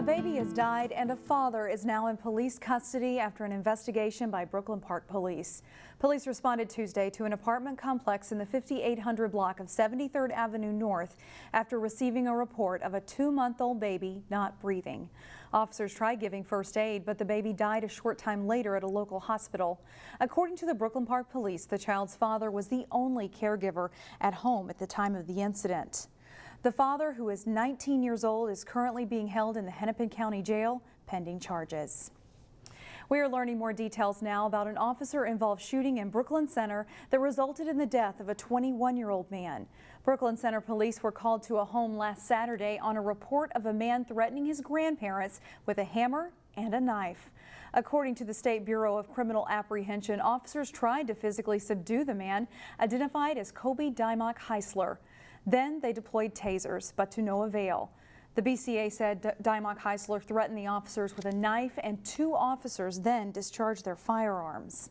baby has died and a father is now in police custody after an investigation by Brooklyn Park Police. Police responded Tuesday to an apartment complex in the 5800 block of 73rd Avenue North after receiving a report of a 2-month-old baby not breathing. Officers tried giving first aid, but the baby died a short time later at a local hospital. According to the Brooklyn Park Police, the child's father was the only caregiver at home at the time of the incident. The father, who is 19 years old, is currently being held in the Hennepin County Jail pending charges. We are learning more details now about an officer-involved shooting in Brooklyn Center that resulted in the death of a 21-year-old man. Brooklyn Center police were called to a home last Saturday on a report of a man threatening his grandparents with a hammer and a knife. According to the State Bureau of Criminal Apprehension, officers tried to physically subdue the man, identified as Kobe Dymock Heisler. Then they deployed tasers, but to no avail. The BCA said Dymock Heisler threatened the officers with a knife, and 2 officers then discharged their firearms.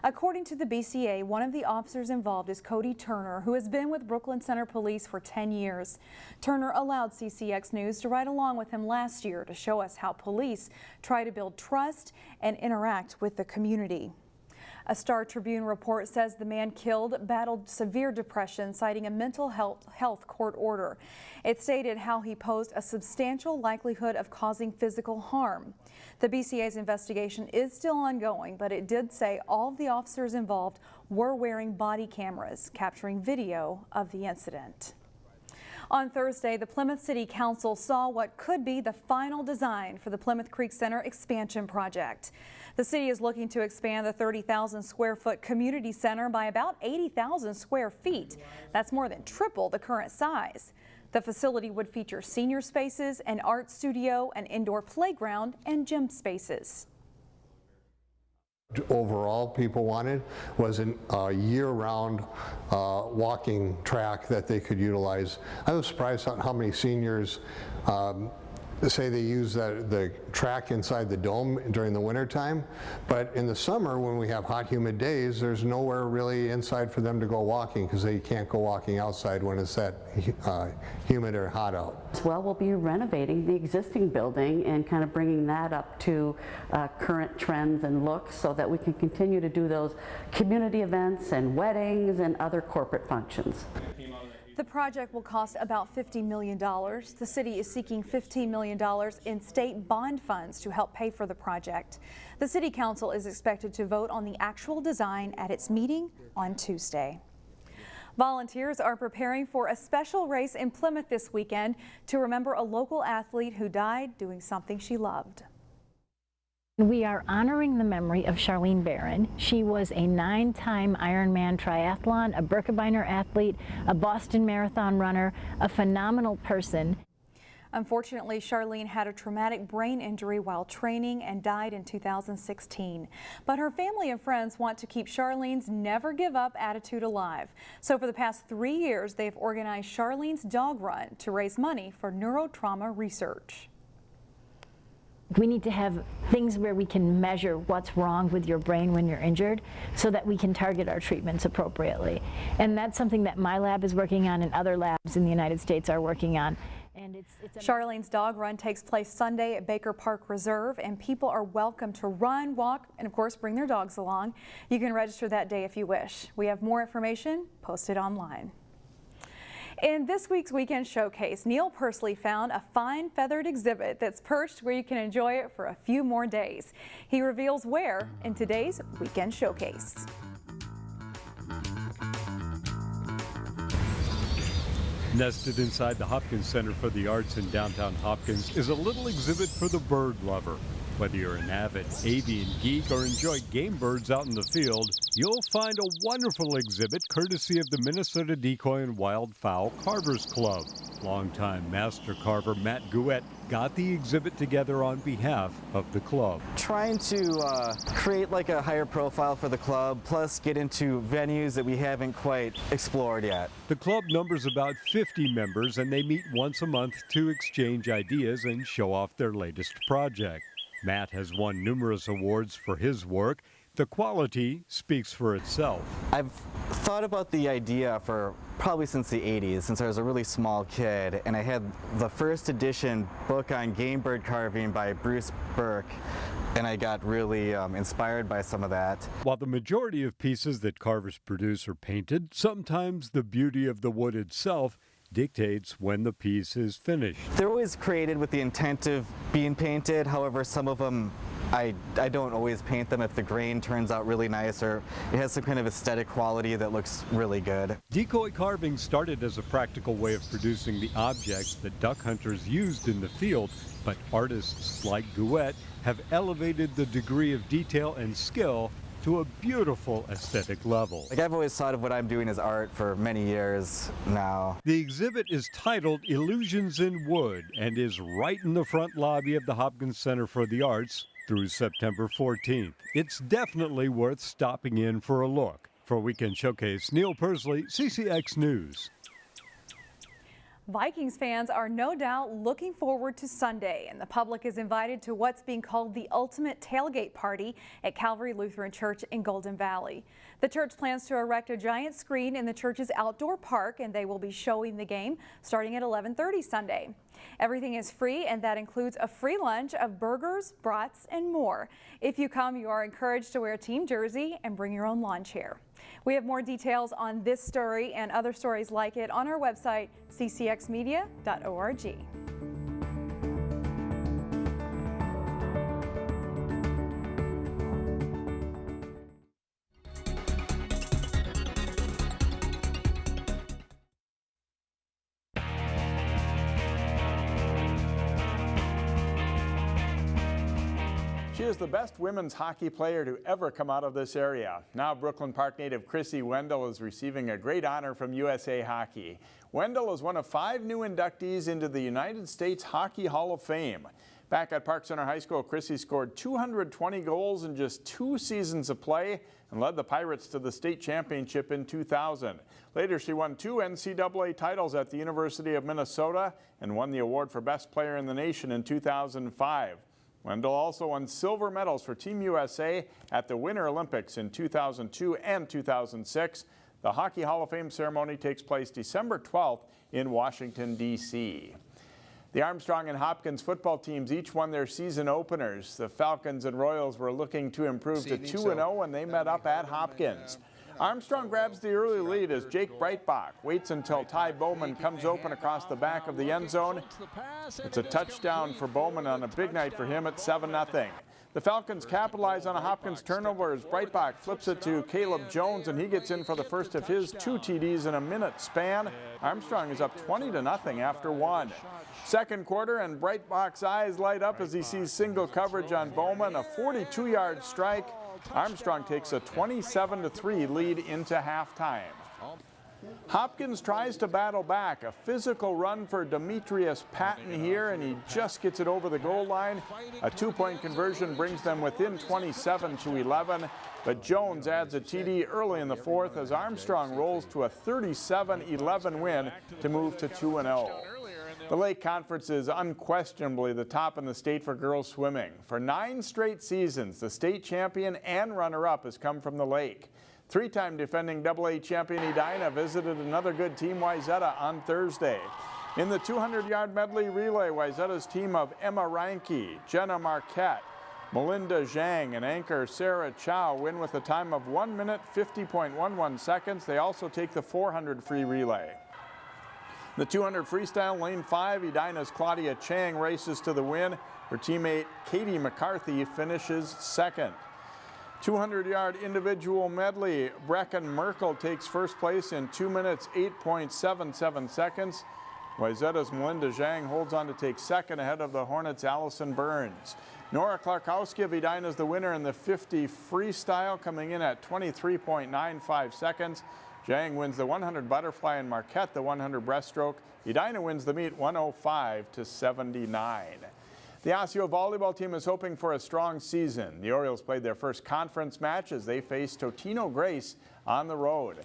According to the BCA, one of the officers involved is Cody Turner, who has been with Brooklyn Center Police for 10 years. Turner allowed CCX News to ride along with him last year to show us how police try to build trust and interact with the community. A Star Tribune report says the man killed battled severe depression, citing a mental health court order. It stated how he posed a substantial likelihood of causing physical harm. The BCA's investigation is still ongoing, but it did say all of the officers involved were wearing body cameras, capturing video of the incident. On Thursday, the Plymouth City Council saw what could be the final design for the Plymouth Creek Center expansion project. The city is looking to expand the 30,000 square foot community center by about 80,000 square feet. That's more than triple the current size. The facility would feature senior spaces, an art studio, an indoor playground, and gym spaces. Overall, people wanted was a year-round walking track that they could utilize. I was surprised at how many seniors say they use the track inside the dome during the winter time, but in the summer when we have hot, humid days, there's nowhere really inside for them to go walking because they can't go walking outside when it's that humid or hot out. Well, we'll be renovating the existing building and kind of bringing that up to current trends and looks so that we can continue to do those community events and weddings and other corporate functions. The project will cost about $50 million. The city is seeking $15 million in state bond funds to help pay for the project. The City Council is expected to vote on the actual design at its meeting on Tuesday. Volunteers are preparing for a special race in Plymouth this weekend to remember a local athlete who died doing something she loved. We are honoring the memory of Charlene Barron. She was a 9-time Ironman triathlon, a Birkebeiner athlete, a Boston Marathon runner, a phenomenal person. Unfortunately, Charlene had a traumatic brain injury while training and died in 2016. But her family and friends want to keep Charlene's never give up attitude alive. So for the past 3 years, they've organized Charlene's Dog Run to raise money for neurotrauma research. We need to have things where we can measure what's wrong with your brain when you're injured so that we can target our treatments appropriately. And that's something that my lab is working on and other labs in the United States are working on. And Charlene's Dog Run takes place Sunday at Baker Park Reserve, and people are welcome to run, walk, and of course bring their dogs along. You can register that day if you wish. We have more information posted online. In this week's Weekend Showcase, Neil Persley found a fine feathered exhibit that's perched where you can enjoy it for a few more days. He reveals where in today's Weekend Showcase. Nested inside the Hopkins Center for the Arts in downtown Hopkins is a little exhibit for the bird lover. Whether you're an avid avian geek or enjoy game birds out in the field, you'll find a wonderful exhibit courtesy of the Minnesota Decoy and Wildfowl Carvers Club. Longtime master carver Matt Gouette got the exhibit together on behalf of the club. Trying to create like a higher profile for the club, plus get into venues that we haven't quite explored yet. The club numbers about 50 members, and they meet once a month to exchange ideas and show off their latest project. Matt has won numerous awards for his work, The quality speaks for itself. I've thought about the idea for probably since the 80s, since I was a really small kid, and I had the first edition book on game bird carving by Bruce Burke, and I got really inspired by some of that. While the majority of pieces that carvers produce are painted, sometimes the beauty of the wood itself dictates when the piece is finished. They're always created with the intent of being painted. However, some of them I don't always paint them if the grain turns out really nice or it has some kind of aesthetic quality that looks really good. Decoy carving started as a practical way of producing the objects that duck hunters used in the field, but artists like Gouet have elevated the degree of detail and skill to a beautiful aesthetic level. Like, I've always thought of what I'm doing as art for many years now. The exhibit is titled Illusions in Wood and is right in the front lobby of the Hopkins Center for the Arts through September 14th. It's definitely worth stopping in for a look. For Weekend Showcase, Neil Persley, CCX News. Vikings fans are no doubt looking forward to Sunday, and the public is invited to what's being called the ultimate tailgate party at Calvary Lutheran Church in Golden Valley. The church plans to erect a giant screen in the church's outdoor park, and they will be showing the game starting at 11:30 Sunday. Everything is free, and that includes a free lunch of burgers, brats, and more. If you come, you are encouraged to wear a team jersey and bring your own lawn chair. We have more details on this story and other stories like it on our website, ccxmedia.org. She is the best women's hockey player to ever come out of this area. Now Brooklyn Park native Krissy Wendell is receiving a great honor from USA Hockey. Wendell is one of 5 new inductees into the United States Hockey Hall of Fame. Back at Park Center High School, Krissy scored 220 goals in just 2 seasons of play and led the Pirates to the state championship in 2000. Later, she won 2 NCAA titles at the University of Minnesota and won the award for Best Player in the Nation in 2005. Wendell also won silver medals for Team USA at the Winter Olympics in 2002 and 2006. The Hockey Hall of Fame ceremony takes place December 12th in Washington, D.C. The Armstrong and Hopkins football teams each won their season openers. The Falcons and Royals were looking to improve to 2-0 when they met up at Hopkins. Armstrong grabs the early lead as Jake Breitbach waits until Ty Bowman comes open across the back of the end zone. It's a touchdown for Bowman on a big night for him at 7-0. The Falcons capitalize on a Hopkins turnover as Breitbach flips it to Caleb Jones, and he gets in for the first of his 2 TDs in a minute span. Armstrong is up 20-0 after 1. Second quarter, and Breitbach's eyes light up as he sees single coverage on Bowman, a 42-yard strike. Armstrong takes a 27-3 lead into halftime. Hopkins tries to battle back. A physical run for Demetrius Patton here, and he just gets it over the goal line. A 2-point conversion brings them within 27-11, but Jones adds a TD early in the fourth as Armstrong rolls to a 37-11 win to move to 2-0. The Lake Conference is unquestionably the top in the state for girls swimming. For 9 straight seasons, the state champion and runner-up has come from the Lake. 3-time defending AA champion Edina visited another good team, Wayzata, on Thursday. In the 200-yard medley relay, Wayzata's team of Emma Reinke, Jenna Marquette, Melinda Zhang, and anchor Sarah Chow win with a time of 1 minute 50.11 seconds. They also take the 400 free relay. The 200 freestyle, lane 5, Edina's Claudia Chang races to the win. Her teammate Katie McCarthy finishes second. 200-yard individual medley, Brecken Merkel takes first place in 2 minutes 8.77 seconds. Wayzata's Melinda Zhang holds on to take second ahead of the Hornets' Allison Burns. Nora Klarkowski of Edina is the winner in the 50 freestyle, coming in at 23.95 seconds. Zhang wins the 100 butterfly and Marquette the 100 breaststroke. Edina wins the meet 105-79. The Osseo volleyball team is hoping for a strong season. The Orioles played their first conference match as they face Totino-Grace on the road.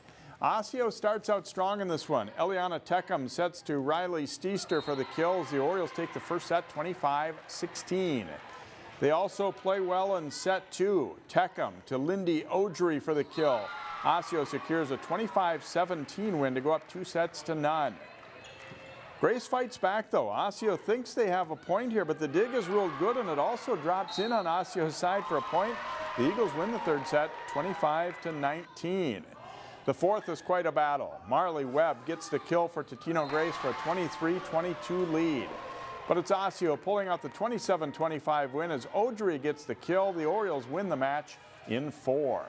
Osseo starts out strong in this one. Eliana Teckham sets to Riley Steester for the kills. The Orioles take the first set 25-16. They also play well in set 2. Tecum to Lindy Odry for the kill. Osseo secures a 25-17 win to go up 2-0. Grace fights back though. Osseo thinks they have a point here, but the dig is ruled good and it also drops in on Osseo's side for a point. The Eagles win the third set 25-19. The fourth is quite a battle. Marley Webb gets the kill for Totino-Grace for a 23-22 lead. But it's Osseo pulling out the 27-25 win as Odry gets the kill. The Orioles win the match in 4.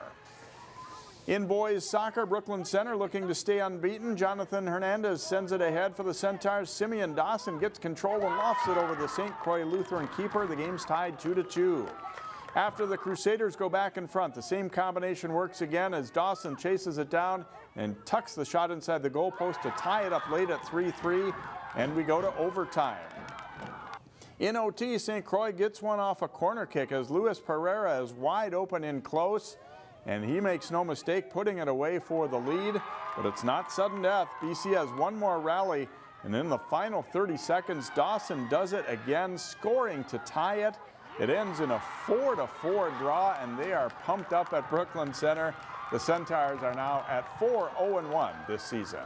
In boys soccer, Brooklyn Center looking to stay unbeaten. Jonathan Hernandez sends it ahead for the Centaurs. Simeon Dawson gets control and lofts it over the St. Croix Lutheran keeper. The game's tied 2-2. After the Crusaders go back in front, the same combination works again as Dawson chases it down and tucks the shot inside the goalpost to tie it up late at 3-3, and we go to overtime. In OT, St. Croix gets one off a corner kick as Luis Pereira is wide open in close, and he makes no mistake putting it away for the lead, but it's not sudden death. BC has one more rally, and in the final 30 seconds, Dawson does it again, scoring to tie it. It ends in a 4-4 draw, and they are pumped up at Brooklyn Center. The Centaurs are now at 4-0-1 this season.